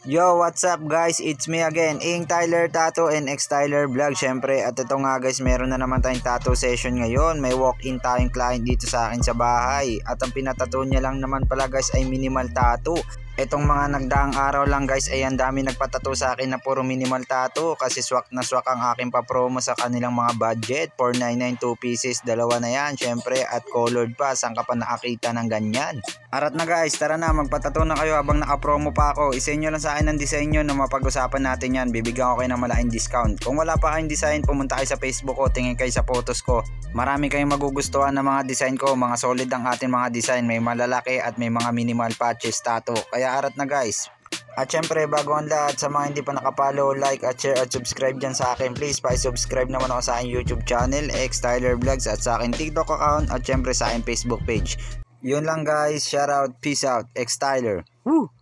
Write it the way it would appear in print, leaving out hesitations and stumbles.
Yo, what's up guys? It's me again, Ing Tyler Tattoo and X Tyler Vlog. Syempre, at ito nga guys, meron na naman tayong tattoo session ngayon. May walk-in tayong client dito sa akin sa bahay. At ang pinatattoo niya lang naman pala guys ay minimal tattoo. Etong mga nagdaang araw lang guys ay ang dami nagpatattoo sa akin na puro minimal tattoo kasi swak na swak ang aking pa-promo sa kanilang mga budget. 499 2 pieces, dalawa na yan syempre, at colored pa. Saan ka pa nakakita ng ganyan? Arat na guys, tara na, magpatattoo na kayo habang naka-promo pa ako. Isend nyo lang sa akin ng design nyo na mapag-usapan natin yan. Bibigyan ko kayo ng malaking discount. Kung wala pa kayong design, pumunta kayo sa Facebook ko, tingin kayo sa photos ko. Marami kayong magugustuhan ng mga design ko. Mga solid ang ating mga design. May malalaki at may mga minimal patches tattoo. Kaya arat na guys. At syempre, bago ang lahat, sa mga hindi pa nakapollow, like at share at subscribe dyan sa akin, please pa-subscribe naman ako sa aking YouTube channel, X Tyler Vlogs, at sa aking TikTok account, at syempre sa aking Facebook page. Yun lang guys, shout out, peace out, X Tyler. Woo!